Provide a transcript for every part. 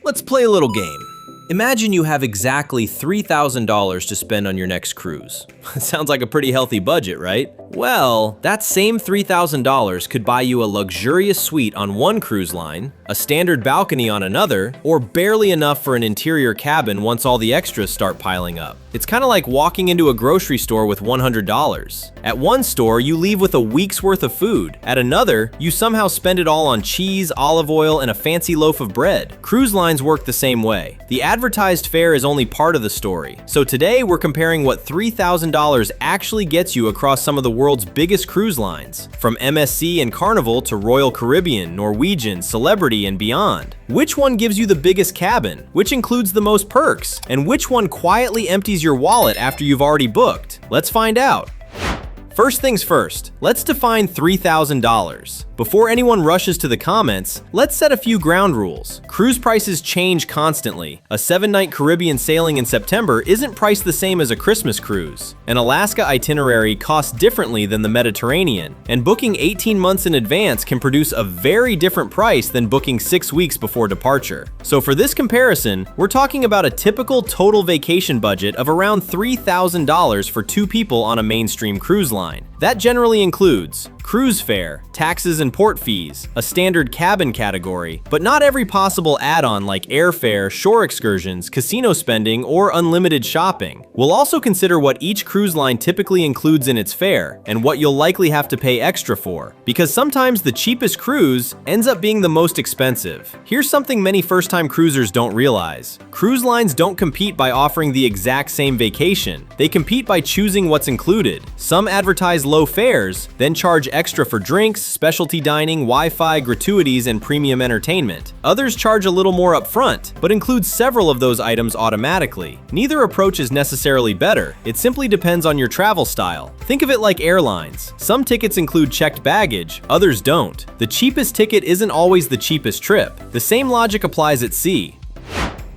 Let's play a little game. Imagine you have exactly $3,000 to spend on your next cruise. Sounds like a pretty healthy budget, right? Well, that same $3,000 could buy you a luxurious suite on one cruise line, a standard balcony on another, or barely enough for an interior cabin once all the extras start piling up. It's kind of like walking into a grocery store with $100. At one store, you leave with a week's worth of food. At another, you somehow spend it all on cheese, olive oil, and a fancy loaf of bread. Cruise lines work the same way. The advertised fare is only part of the story. So today, we're comparing what $3,000 actually gets you across some of the world's biggest cruise lines, from MSC and Carnival to Royal Caribbean, Norwegian, Celebrity, and beyond. Which one gives you the biggest cabin? Which includes the most perks? And which one quietly empties your wallet after you've already booked? Let's find out. First things first, let's define $3,000. Before anyone rushes to the comments, let's set a few ground rules. Cruise prices change constantly. A 7-night Caribbean sailing in September isn't priced the same as a Christmas cruise. An Alaska itinerary costs differently than the Mediterranean, and booking 18 months in advance can produce a very different price than booking 6 weeks before departure. So for this comparison, we're talking about a typical total vacation budget of around $3,000 for 2 people on a mainstream cruise line. That generally includes cruise fare, taxes and port fees, a standard cabin category, but not every possible add-on like airfare, shore excursions, casino spending, or unlimited shopping. We'll also consider what each cruise line typically includes in its fare and what you'll likely have to pay extra for, because sometimes the cheapest cruise ends up being the most expensive. Here's something many first-time cruisers don't realize. Cruise lines don't compete by offering the exact same vacation. They compete by choosing what's included. Some advertise low fares, then charge extra for drinks, specialty dining, Wi-Fi, gratuities, and premium entertainment. Others charge a little more upfront, but include several of those items automatically. Neither approach is necessarily better. It simply depends on your travel style. Think of it like airlines. Some tickets include checked baggage, others don't. The cheapest ticket isn't always the cheapest trip. The same logic applies at sea.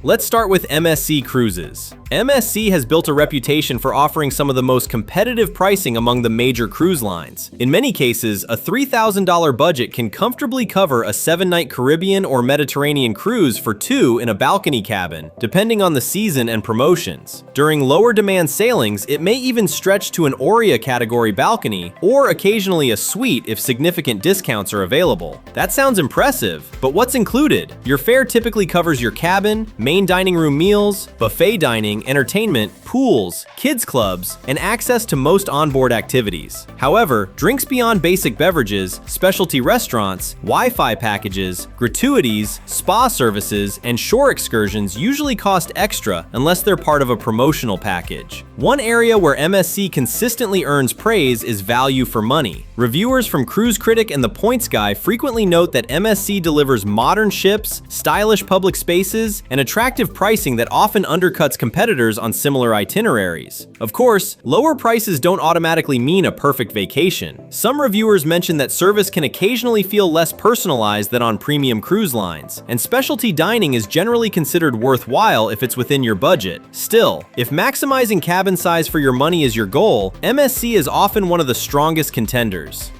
Let's start with MSC Cruises. MSC has built a reputation for offering some of the most competitive pricing among the major cruise lines. In many cases, a $3,000 budget can comfortably cover a 7-night Caribbean or Mediterranean cruise for 2 in a balcony cabin, depending on the season and promotions. During lower demand sailings, it may even stretch to an Aurea category balcony, or occasionally a suite if significant discounts are available. That sounds impressive, but what's included? Your fare typically covers your cabin, main dining room meals, buffet dining, entertainment, pools, kids clubs, and access to most onboard activities. However, drinks beyond basic beverages, specialty restaurants, Wi-Fi packages, gratuities, spa services, and shore excursions usually cost extra unless they're part of a promotional package. One area where MSC consistently earns praise is value for money. Reviewers from Cruise Critic and The Points Guy frequently note that MSC delivers modern ships, stylish public spaces, and attractive pricing that often undercuts competitors on similar itineraries. Of course, lower prices don't automatically mean a perfect vacation. Some reviewers mention that service can occasionally feel less personalized than on premium cruise lines, and specialty dining is generally considered worthwhile if it's within your budget. Still, if maximizing cabin size for your money is your goal, MSC is often one of the strongest contenders.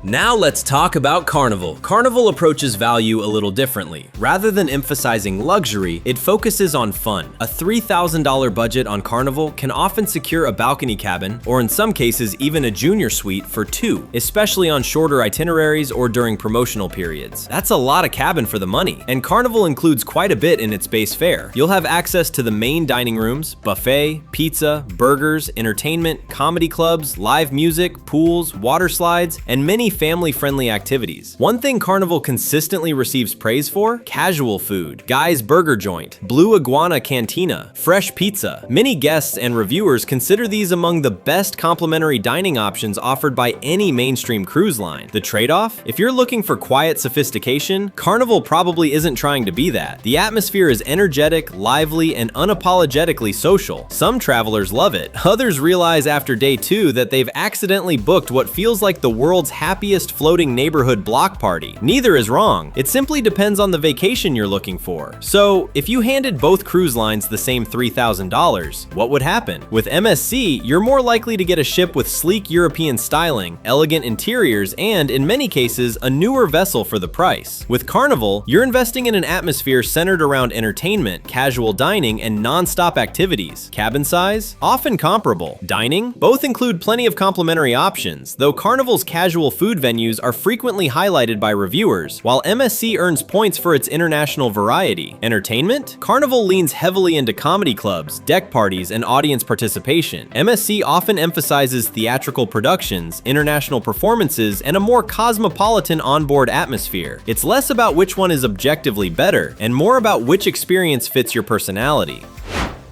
Now let's talk about Carnival. Carnival approaches value a little differently. Rather than emphasizing luxury, it focuses on fun. A $3,000 budget on Carnival can often secure a balcony cabin, or in some cases even a junior suite for 2, especially on shorter itineraries or during promotional periods. That's a lot of cabin for the money, and Carnival includes quite a bit in its base fare. You'll have access to the main dining rooms, buffet, pizza, burgers, entertainment, comedy clubs, live music, pools, water slides, and many family-friendly activities. One thing Carnival consistently receives praise for? Casual food. Guy's Burger Joint, Blue Iguana Cantina, fresh pizza. Many guests and reviewers consider these among the best complimentary dining options offered by any mainstream cruise line. The trade-off? If you're looking for quiet sophistication, Carnival probably isn't trying to be that. The atmosphere is energetic, lively, and unapologetically social. Some travelers love it. Others realize after day 2 that they've accidentally booked what feels like the world's happiest happiest floating neighborhood block party. Neither is wrong. It simply depends on the vacation you're looking for. So, if you handed both cruise lines the same $3,000, what would happen? With MSC, you're more likely to get a ship with sleek European styling, elegant interiors, and, in many cases, a newer vessel for the price. With Carnival, you're investing in an atmosphere centered around entertainment, casual dining, and non-stop activities. Cabin size? Often comparable. Dining? Both include plenty of complimentary options, though Carnival's casual food venues are frequently highlighted by reviewers, while MSC earns points for its international variety. Entertainment? Carnival leans heavily into comedy clubs, deck parties, and audience participation. MSC often emphasizes theatrical productions, international performances, and a more cosmopolitan onboard atmosphere. It's less about which one is objectively better, and more about which experience fits your personality.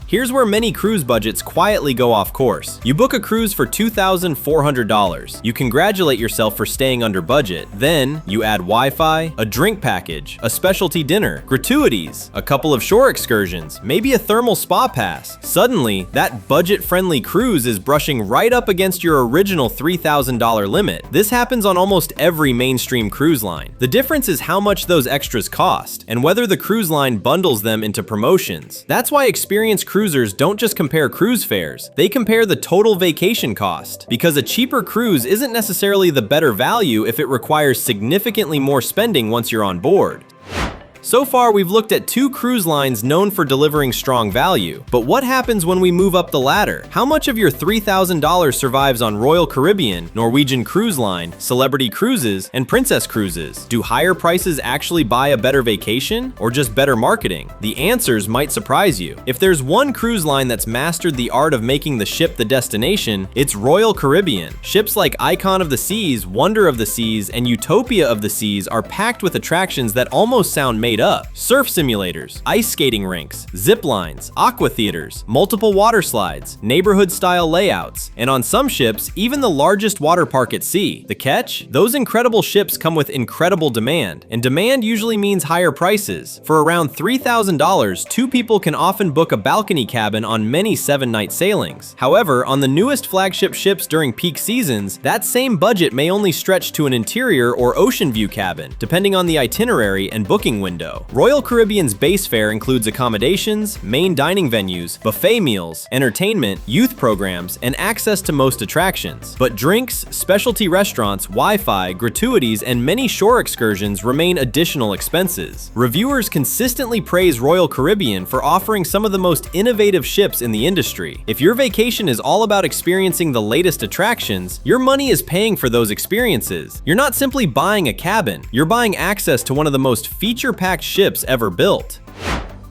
Here's where many cruise budgets quietly go off course. You book a cruise for $2,400. You congratulate yourself for staying under budget. Then, you add Wi-Fi, a drink package, a specialty dinner, gratuities, a couple of shore excursions, maybe a thermal spa pass. Suddenly, that budget-friendly cruise is brushing right up against your original $3,000 limit. This happens on almost every mainstream cruise line. The difference is how much those extras cost, and whether the cruise line bundles them into promotions. That's why experienced cruisers don't just compare cruise fares, they compare the total vacation cost, because a cheaper cruise isn't necessarily the better value if it requires significantly more spending once you're on board. So far, we've looked at two cruise lines known for delivering strong value. But what happens when we move up the ladder? How much of your $3,000 survives on Royal Caribbean, Norwegian Cruise Line, Celebrity Cruises, and Princess Cruises? Do higher prices actually buy a better vacation, or just better marketing? The answers might surprise you. If there's one cruise line that's mastered the art of making the ship the destination, it's Royal Caribbean. Ships like Icon of the Seas, Wonder of the Seas, and Utopia of the Seas are packed with attractions that almost sound made up. Surf simulators, ice skating rinks, zip lines, aqua theaters, multiple water slides, neighborhood-style layouts, and on some ships, even the largest water park at sea. The catch? Those incredible ships come with incredible demand, and demand usually means higher prices. For around $3,000, two people can often book a balcony cabin on many 7-night sailings. However, on the newest flagship ships during peak seasons, that same budget may only stretch to an interior or ocean view cabin, depending on the itinerary and booking window. Royal Caribbean's base fare includes accommodations, main dining venues, buffet meals, entertainment, youth programs, and access to most attractions. But drinks, specialty restaurants, Wi-Fi, gratuities, and many shore excursions remain additional expenses. Reviewers consistently praise Royal Caribbean for offering some of the most innovative ships in the industry. If your vacation is all about experiencing the latest attractions, your money is paying for those experiences. You're not simply buying a cabin, you're buying access to one of the most feature-packed ships ever built.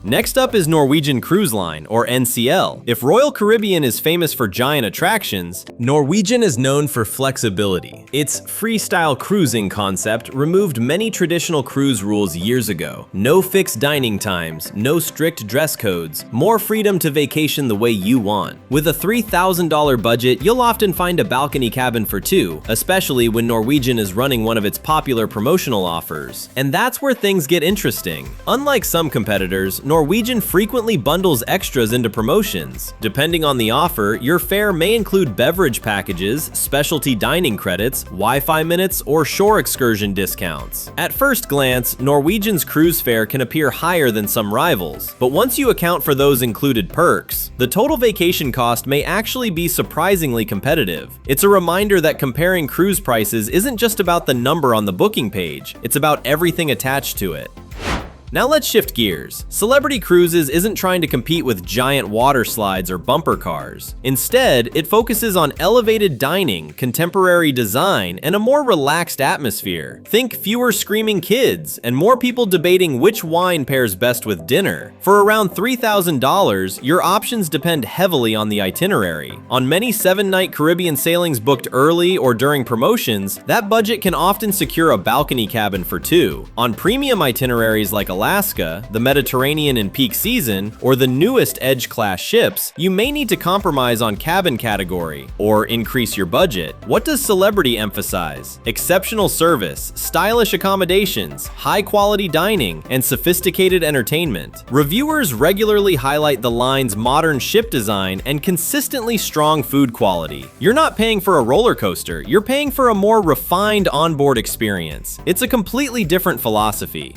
Next up is Norwegian Cruise Line, or NCL. If Royal Caribbean is famous for giant attractions, Norwegian is known for flexibility. Its freestyle cruising concept removed many traditional cruise rules years ago. No fixed dining times, no strict dress codes, more freedom to vacation the way you want. With a $3,000 budget, you'll often find a balcony cabin for two, especially when Norwegian is running one of its popular promotional offers. And that's where things get interesting. Unlike some competitors, Norwegian frequently bundles extras into promotions. Depending on the offer, your fare may include beverage packages, specialty dining credits, Wi-Fi minutes, or shore excursion discounts. At first glance, Norwegian's cruise fare can appear higher than some rivals, but once you account for those included perks, the total vacation cost may actually be surprisingly competitive. It's a reminder that comparing cruise prices isn't just about the number on the booking page, it's about everything attached to it. Now let's shift gears. Celebrity Cruises isn't trying to compete with giant water slides or bumper cars. Instead, it focuses on elevated dining, contemporary design, and a more relaxed atmosphere. Think fewer screaming kids and more people debating which wine pairs best with dinner. For around $3,000, your options depend heavily on the itinerary. On many 7-night Caribbean sailings booked early or during promotions, that budget can often secure a balcony cabin for two. On premium itineraries like Alaska, the Mediterranean in peak season, or the newest Edge-class ships, you may need to compromise on cabin category or increase your budget. What does Celebrity emphasize? Exceptional service, stylish accommodations, high-quality dining, and sophisticated entertainment. Reviewers regularly highlight the line's modern ship design and consistently strong food quality. You're not paying for a roller coaster, you're paying for a more refined onboard experience. It's a completely different philosophy.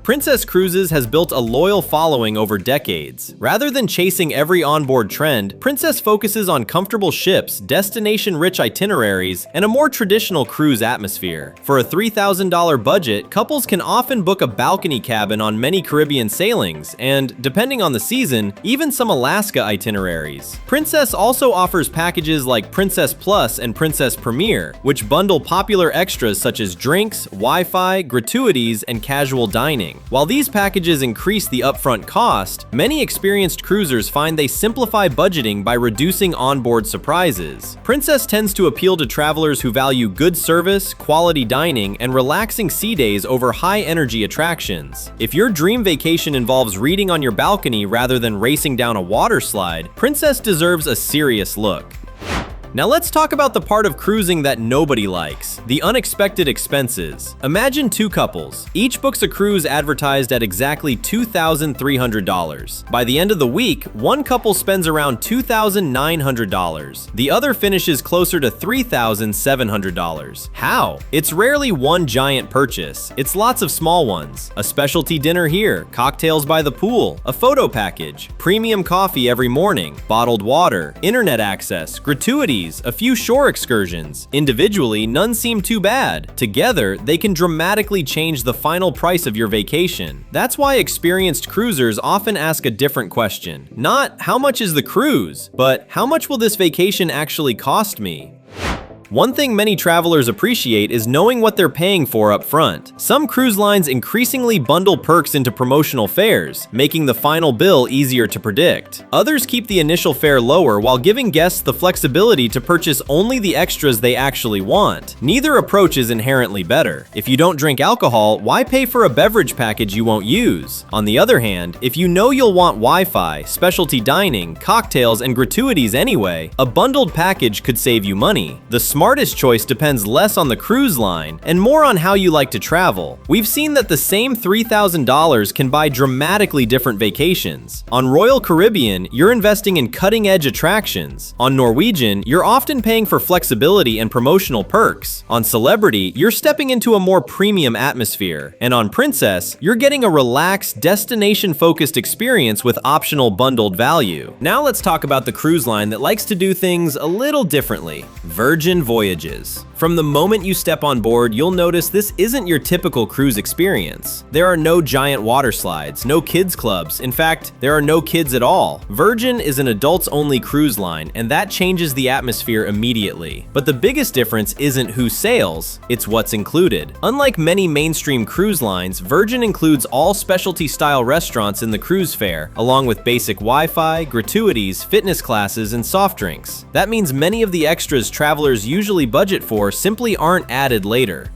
Princess Cruises has built a loyal following over decades. Rather than chasing every onboard trend, Princess focuses on comfortable ships, destination-rich itineraries, and a more traditional cruise atmosphere. For a $3,000 budget, couples can often book a balcony cabin on many Caribbean sailings, and, depending on the season, even some Alaska itineraries. Princess also offers packages like Princess Plus and Princess Premier, which bundle popular extras such as drinks, Wi-Fi, gratuities, and casual dining. While these packages increase the upfront cost, many experienced cruisers find they simplify budgeting by reducing onboard surprises. Princess tends to appeal to travelers who value good service, quality dining, and relaxing sea days over high-energy attractions. If your dream vacation involves reading on your balcony rather than racing down a water slide, Princess deserves a serious look. Now let's talk about the part of cruising that nobody likes, the unexpected expenses. Imagine two couples. Each books a cruise advertised at exactly $2,300. By the end of the week, one couple spends around $2,900. The other finishes closer to $3,700. How? It's rarely one giant purchase. It's lots of small ones. A specialty dinner here, cocktails by the pool, a photo package, premium coffee every morning, bottled water, internet access, gratuities, a few shore excursions. Individually, none seem too bad. Together, they can dramatically change the final price of your vacation. That's why experienced cruisers often ask a different question. Not, how much is the cruise? But, how much will this vacation actually cost me? One thing many travelers appreciate is knowing what they're paying for up front. Some cruise lines increasingly bundle perks into promotional fares, making the final bill easier to predict. Others keep the initial fare lower while giving guests the flexibility to purchase only the extras they actually want. Neither approach is inherently better. If you don't drink alcohol, why pay for a beverage package you won't use? On the other hand, if you know you'll want Wi-Fi, specialty dining, cocktails, and gratuities anyway, a bundled package could save you money. The smartest choice depends less on the cruise line and more on how you like to travel. We've seen that the same $3,000 can buy dramatically different vacations. On Royal Caribbean, you're investing in cutting-edge attractions. On Norwegian, you're often paying for flexibility and promotional perks. On Celebrity, you're stepping into a more premium atmosphere. And on Princess, you're getting a relaxed, destination-focused experience with optional bundled value. Now let's talk about the cruise line that likes to do things a little differently. Virgin Voyages. From the moment you step on board, you'll notice this isn't your typical cruise experience. There are no giant water slides, no kids clubs. In fact, there are no kids at all. Virgin is an adults-only cruise line, and that changes the atmosphere immediately. But the biggest difference isn't who sails, it's what's included. Unlike many mainstream cruise lines, Virgin includes all specialty-style restaurants in the cruise fare, along with basic Wi-Fi, gratuities, fitness classes, and soft drinks. That means many of the extras travelers usually budget for simply aren't added later.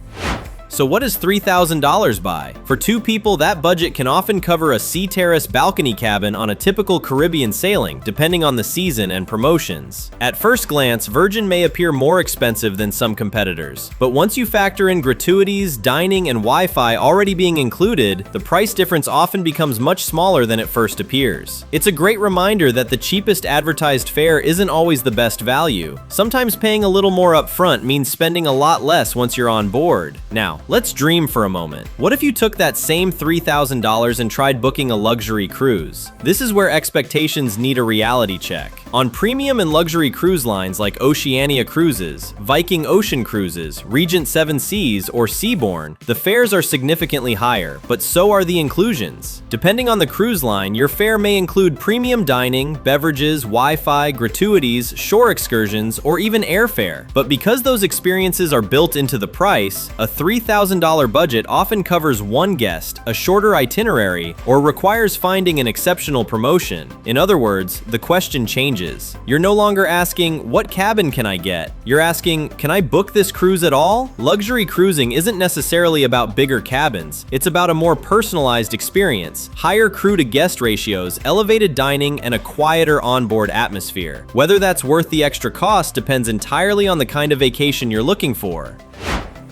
So what does $3,000 buy? For two people, that budget can often cover a sea terrace balcony cabin on a typical Caribbean sailing, depending on the season and promotions. At first glance, Virgin may appear more expensive than some competitors, but once you factor in gratuities, dining, and Wi-Fi already being included, the price difference often becomes much smaller than it first appears. It's a great reminder that the cheapest advertised fare isn't always the best value. Sometimes paying a little more upfront means spending a lot less once you're on board. Now, let's dream for a moment. What if you took that same $3,000 and tried booking a luxury cruise? This is where expectations need a reality check. On premium and luxury cruise lines like Oceania Cruises, Viking Ocean Cruises, Regent Seven Seas, or Seabourn, the fares are significantly higher, but so are the inclusions. Depending on the cruise line, your fare may include premium dining, beverages, Wi-Fi, gratuities, shore excursions, or even airfare. But because those experiences are built into the price, a $3,000 budget often covers one guest, a shorter itinerary, or requires finding an exceptional promotion. In other words, the question changes. changes. You're no longer asking, what cabin can I get? You're asking, can I book this cruise at all? Luxury cruising isn't necessarily about bigger cabins. It's about a more personalized experience, higher crew to guest ratios, elevated dining, and a quieter onboard atmosphere. Whether that's worth the extra cost depends entirely on the kind of vacation you're looking for.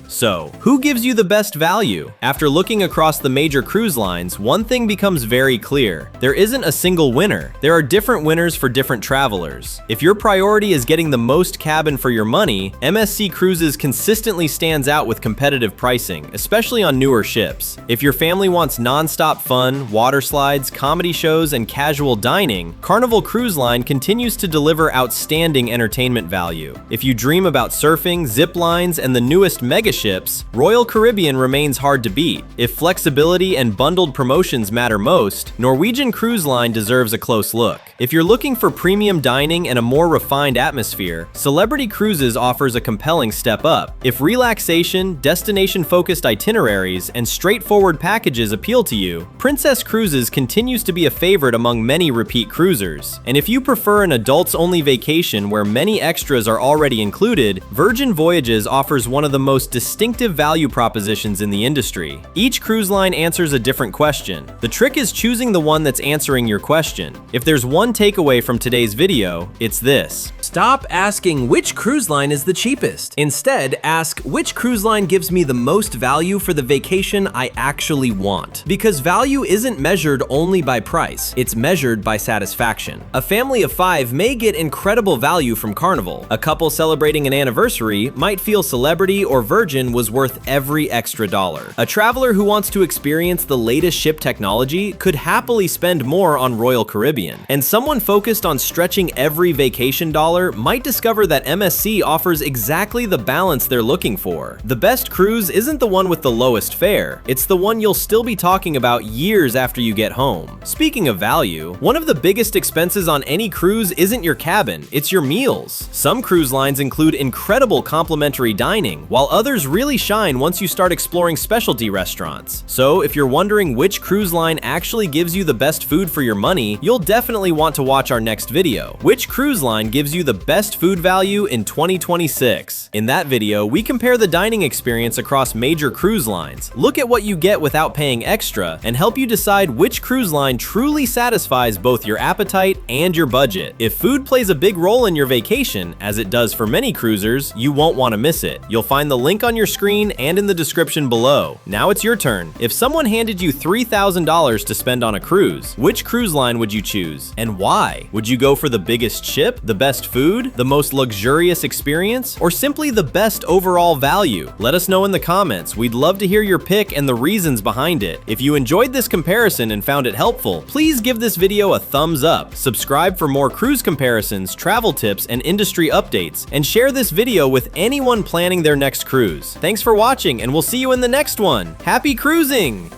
So, who gives you the best value? After looking across the major cruise lines, one thing becomes very clear. There isn't a single winner. There are different winners for different travelers. If your priority is getting the most cabin for your money, MSC Cruises consistently stands out with competitive pricing, especially on newer ships. If your family wants non-stop fun, water slides, comedy shows, and casual dining, Carnival Cruise Line continues to deliver outstanding entertainment value. If you dream about surfing, zip lines, and the newest mega ships, Royal Caribbean remains hard to beat. If flexibility and bundled promotions matter most, Norwegian Cruise Line deserves a close look. If you're looking for premium dining and a more refined atmosphere, Celebrity Cruises offers a compelling step up. If relaxation, destination-focused itineraries, and straightforward packages appeal to you, Princess Cruises continues to be a favorite among many repeat cruisers. And if you prefer an adults-only vacation where many extras are already included, Virgin Voyages offers one of the most distinctive value propositions in the industry. Each cruise line answers a different question. The trick is choosing the one that's answering your question. If there's one takeaway from today's video, it's this. Stop asking which cruise line is the cheapest. Instead, ask which cruise line gives me the most value for the vacation I actually want. Because value isn't measured only by price, it's measured by satisfaction. A family of 5 may get incredible value from Carnival. A couple celebrating an anniversary might feel Celebrity or Virgin was worth every extra dollar. A traveler who wants to experience the latest ship technology could happily spend more on Royal Caribbean. And someone focused on stretching every vacation dollar might discover that MSC offers exactly the balance they're looking for. The best cruise isn't the one with the lowest fare, it's the one you'll still be talking about years after you get home. Speaking of value, one of the biggest expenses on any cruise isn't your cabin, it's your meals. Some cruise lines include incredible complimentary dining, while others really shine once you start exploring specialty restaurants. So if you're wondering which cruise line actually gives you the best food for your money, you'll definitely want to watch our next video. Which cruise line gives you the best food value in 2026? In that video, we compare the dining experience across major cruise lines, look at what you get without paying extra, and help you decide which cruise line truly satisfies both your appetite and your budget. If food plays a big role in your vacation, as it does for many cruisers, you won't want to miss it. You'll find the link on your screen and in the description below. Now it's your turn. If someone handed you $3,000 to spend on a cruise, which cruise line would you choose? And why? Would you go for the biggest ship, the best food, the most luxurious experience, or simply the best overall value? Let us know in the comments. We'd love to hear your pick and the reasons behind it. If you enjoyed this comparison and found it helpful, please give this video a thumbs up, subscribe for more cruise comparisons, travel tips, and industry updates, and share this video with anyone planning their next cruise. Thanks for watching, and we'll see you in the next one. Happy cruising!